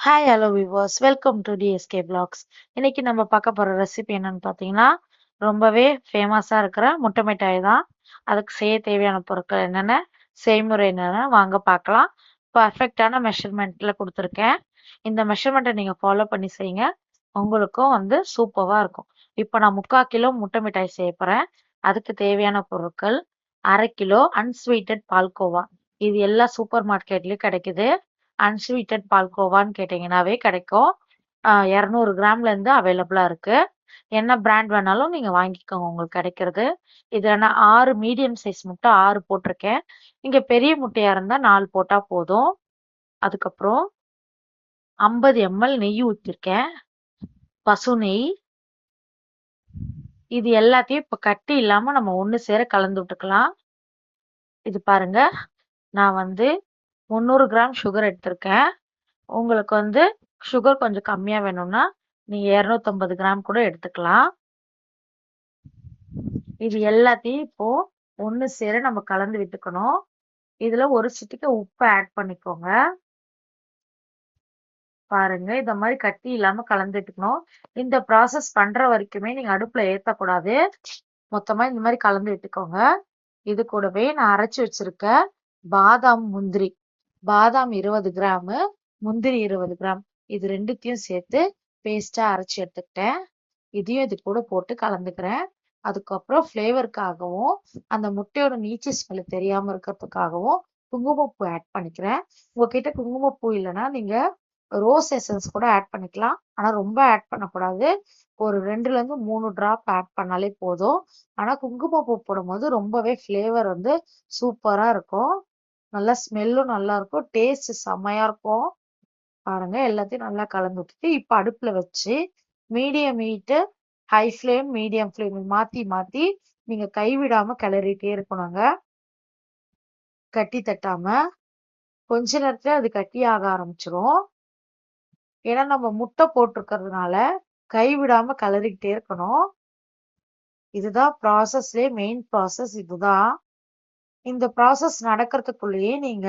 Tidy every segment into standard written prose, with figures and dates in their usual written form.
Hi hello viewers welcome to DSK blogs. இன்னைக்கு நம்ம பார்க்க போற ரெசிபி என்னன்னு பார்த்தீங்கன்னா ரொம்பவே ஃபேமஸா இருக்கிற முட்டை மிட்டாய் தான். அதுக்கு செய்ய தேவையான பொருட்கள் என்னென்ன, செய்முறை என்னென்ன வாங்க பார்க்கலாம். பர்ஃபெக்டான மெஷர்மெண்ட்ல கொடுத்துருக்கேன். இந்த மெஷர்மெண்ட்டை நீங்க ஃபாலோ பண்ணி செய்யுங்க, உங்களுக்கும் சூப்பரா இருக்கும். இப்போ நான் 3/4 கிலோ முட்டை மிட்டாய் செய்ய போறேன். அதுக்கு தேவையான பொருட்கள் 1/2 கிலோ அன்ஸ்வீட்டட் பால்கோவா. இது எல்லா சூப்பர் மார்க்கெட்லயும் கிடைக்குது. அன்ஸ்வீட்டட் பால்கோவான்னு கேட்டிங்கனாவே கிடைக்கும். 200 கிராம்ல இருந்து அவைலபிளா இருக்கு. என்ன பிராண்ட் வேணாலும் நீங்க வாங்கிக்கோங்க உங்களுக்கு கிடைக்கிறது. இதுல நான் 6 மீடியம் சைஸ் முட்டை 6 போட்டிருக்கேன். நீங்க பெரிய முட்டையா இருந்தா 4 போட்டா போதும். அதுக்கப்புறம் 50 ml நெய் ஊத்திருக்கேன், பசு நெய். இது எல்லாத்தையும் இப்ப கட்டி இல்லாம நம்ம ஒண்ணு சேர கலந்து விட்டுக்கலாம். இது பாருங்க, நான் 300 கிராம் சுகர் எடுத்திருக்கேன். உங்களுக்கு சுகர் கொஞ்சம் கம்மியா வேணும்னா நீங்க 250 கிராம் கூட எடுத்துக்கலாம். இது எல்லாத்தையும் இப்போ ஒண்ணு சேர நம்ம கலந்து விட்டுக்கணும். இதுல ஒரு சிட்டிகை உப்பு ஆட் பண்ணிக்கோங்க. பாருங்க, இந்த மாதிரி கட்டி இல்லாம கலந்து விட்டுக்கணும். இந்த ப்ராசஸ் பண்ற வரைக்குமே நீங்க அடுப்புல ஏத்தக்கூடாது. மொத்தமா இந்த மாதிரி கலந்து விட்டுக்கோங்க. இது கூடவே நான் அரைச்சு வச்சிருக்க பாதாம் முந்திரி, பாதாம் 20 கிராம், முந்திரி 20 கிராம், இது ரெண்டுத்தையும் சேர்த்து பேஸ்டா அரைச்சு எடுத்துக்கிட்டேன். இதையும் இது கூட போட்டு கலந்துக்கிறேன். அதுக்கப்புறம் ஃப்ளேவருக்காகவும் அந்த முட்டையோட நீச்சு ஸ்மெல் தெரியாம இருக்கிறதுக்காகவும் குங்குமப்பூ ஆட் பண்ணிக்கிறேன். உங்ககிட்ட குங்குமப்பூ இல்லைன்னா நீங்க ரோஸ் எசன்ஸ் கூட ஆட் பண்ணிக்கலாம். ஆனா ரொம்ப ஆட் பண்ணக்கூடாது. ஒரு 2ல இருந்து 3 டிராப் ஆட் பண்ணாலே போதும். ஆனா குங்குமப்பூ போடும்போது ரொம்பவே ஃப்ளேவர் சூப்பரா இருக்கும். நல்லா ஸ்மெல்லும் நல்லா இருக்கும், டேஸ்ட் செம்மையா இருக்கும். பாருங்க, எல்லாத்தையும் நல்லா கலந்து விட்டுட்டு இப்ப அடுப்புல வச்சு medium heat, high flame, medium flame மாத்தி மாத்தி நீங்க கைவிடாம கிளறிட்டே இருக்கணுங்க. கட்டி தட்டாம. கொஞ்ச நேரத்துல அது கட்டி ஆக ஆரம்பிச்சிரும். ஏன்னா நம்ம முட்டை போட்டிருக்கிறதுனால கைவிடாம கிளறிக்கிட்டே இருக்கணும். இதுதான் ப்ராசஸ்லயே மெயின் ப்ராசஸ் இதுதான். இந்த ப்ராசஸ் நடக்கிறதுக்குள்ளேயே நீங்க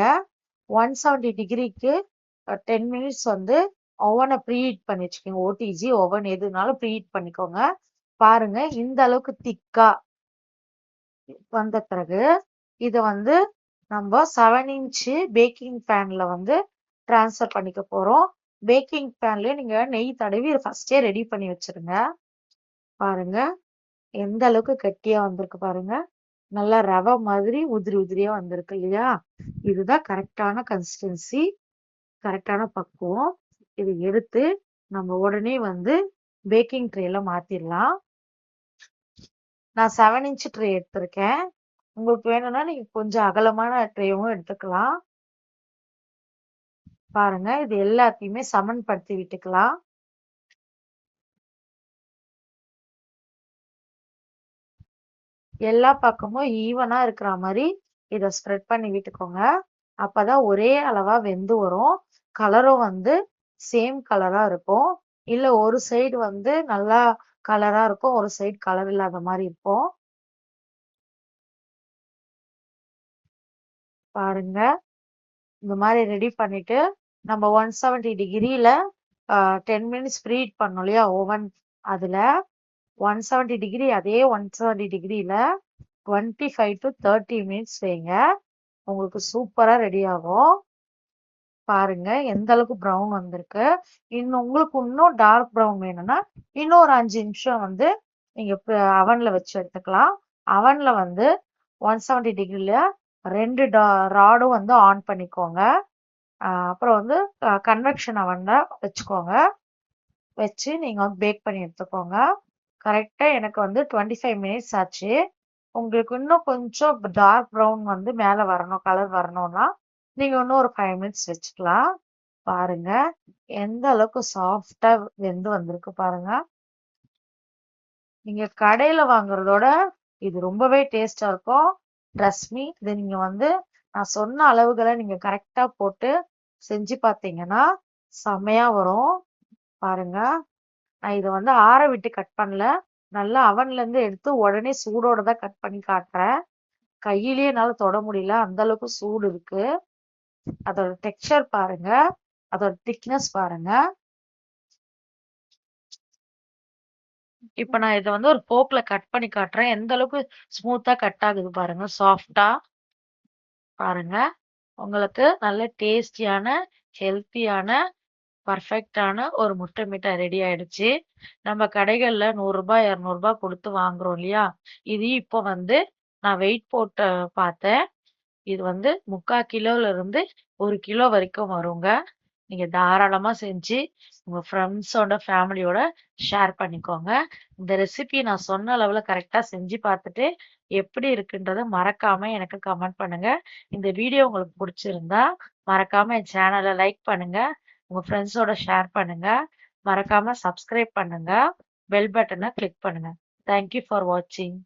170 டிகிரிக்கு 10 மினிட்ஸ் ஓவனை ப்ரீஹீட் பண்ணி வச்சுக்கோங்க. ஓடிஜி ஓவன் எதுனாலும் ப்ரீஹீட் பண்ணிக்கோங்க. பாருங்க, இந்த அளவுக்கு திக்கா வந்த பிறகு இதை நம்ம 7 இன்ச்சு பேக்கிங் பேன்ல டிரான்ஸ்ஃபர் பண்ணிக்க போறோம். பேக்கிங் பேன்லயே நீங்க நெய் தடவி ஃபர்ஸ்டே ரெடி பண்ணி வச்சிருங்க. பாருங்க, எந்த அளவுக்கு கட்டியா வந்திருக்கு பாருங்க. நல்லா ரவை மாதிரி உதிரி உதிரியா வந்திருக்கு இல்லையா? இதுதான் கரெக்டான கன்சிஸ்டன்சி, கரெக்டான பக்குவம். இது எடுத்து நம்ம உடனே பேக்கிங் ட்ரேல மாத்திடலாம். நான் 7 இன்ச் ட்ரே எடுத்திருக்கேன். உங்களுக்கு வேணும்னா நீங்க கொஞ்சம் அகலமான ட்ரேவும் எடுத்துக்கலாம். பாருங்க, இது எல்லாத்தையுமே சமன்படுத்தி விட்டுக்கலாம். எல்லா பக்கமும் ஈவனா இருக்கிற மாதிரி இதை ஸ்ப்ரெட் பண்ணி விட்டுக்கோங்க. அப்பதான் ஒரே அளவா வெந்து வரும். கலரும் சேம் கலரா இருக்கும். இல்ல ஒரு சைடு நல்லா கலரா இருக்கும், ஒரு சைடு கலர் இல்லாத மாதிரி இருக்கும். பாருங்க, இந்த மாதிரி ரெடி பண்ணிட்டு நம்ம 170 டிகிரில 10 மினிட்ஸ் ப்ரீஹீட் பண்ணோம் இல்லையா ஓவன், அதுல 170 டிகிரி, அதே 170 டிகிரில 25 to 30 மினிட்ஸ் வைங்க. உங்களுக்கு சூப்பரா ரெடி ஆகும். பாருங்க, எந்த அளவுக்கு ப்ரௌன் வந்திருக்கு. உங்களுக்கு இன்னும் டார்க் ப்ரௌன் வேணும்னா இன்னும் ஒரு 5 நிமிஷம் நீங்க அவன்ல வச்சு எடுத்துக்கலாம். அவன்ல 170 டிகிரில 2 ராடும் ஆன் பண்ணிக்கோங்க. அப்புறம் கன்வெக்ஷன் அவன்ல வச்சுக்கோங்க. வச்சு நீங்க பேக் பண்ணி எடுத்துக்கோங்க. கரெக்டா எனக்கு 25 மினிட்ஸ் ஆச்சு. உங்களுக்கு இன்னும் கொஞ்சம் டார்க் ப்ரௌன் மேல வரணும், கலர் வரணும்னா நீங்க இன்னும் ஒரு 5 மினிட்ஸ் வச்சுக்கலாம். பாருங்க, எந்த அளவுக்கு சாஃப்டா வெந்து வந்திருக்கு பாருங்க. நீங்க கடையில வாங்குறதோட இது ரொம்பவே டேஸ்டா இருக்கும். ட்ரஸ்ட் மீ, இது நீங்க நான் சொன்ன அளவுகளை நீங்க கரெக்டா போட்டு செஞ்சு பார்த்தீங்கன்னா செமையா வரும். பாருங்க, நான் இதை ஆற விட்டு கட் பண்ணல, நல்லா அவன்ல இருந்து எடுத்து உடனே சூடோட தான் கட் பண்ணி காட்டுறேன். கையிலேயே என்னால தொட முடியல, அந்த அளவுக்கு சூடு இருக்கு. அதோட டெக்ஸ்சர் பாருங்க, அதோட திக்னஸ் பாருங்க. இப்ப நான் இதை வந்து ஒரு போக்ல கட் பண்ணி காட்டுறேன். எந்த அளவுக்கு ஸ்மூத்தா கட் ஆகுது பாருங்க, சாஃப்டா. பாருங்க, உங்களுக்கு நல்ல டேஸ்டியான, ஹெல்த்தியான, பர்ஃபெக்டான ஒரு முட்டை மிட்டாய் ரெடி ஆயிடுச்சு. நம்ம கடைகள்ல 100 ரூபாய் 200 ரூபாய் கொடுத்து வாங்குறோம் இல்லையா? இது இப்போ வந்து நான் வெயிட் போட்டு பார்த்தேன். இது வந்து 3/4 கிலோல இருந்து 1 கிலோ வரைக்கும் வருங்க. நீங்க தாராளமா செஞ்சு உங்க ஃப்ரெண்ட்ஸோட ஃபேமிலியோட ஷேர் பண்ணிக்கோங்க. இந்த ரெசிபி நான் சொன்ன அளவுல கரெக்டா செஞ்சு பார்த்துட்டு எப்படி இருக்குன்றத மறக்காம எனக்கு கமெண்ட் பண்ணுங்க. இந்த வீடியோ உங்களுக்கு பிடிச்சிருந்தா மறக்காம என் சேனலை லைக் பண்ணுங்க, உங்க ஃப்ரெண்ட்ஸோட ஷேர் பண்ணுங்க, மறக்காம சப்ஸ்கிரைப் பண்ணுங்க, பெல் பட்டனை கிளிக் பண்ணுங்க. தேங்க்யூ ஃபார் வாட்சிங்.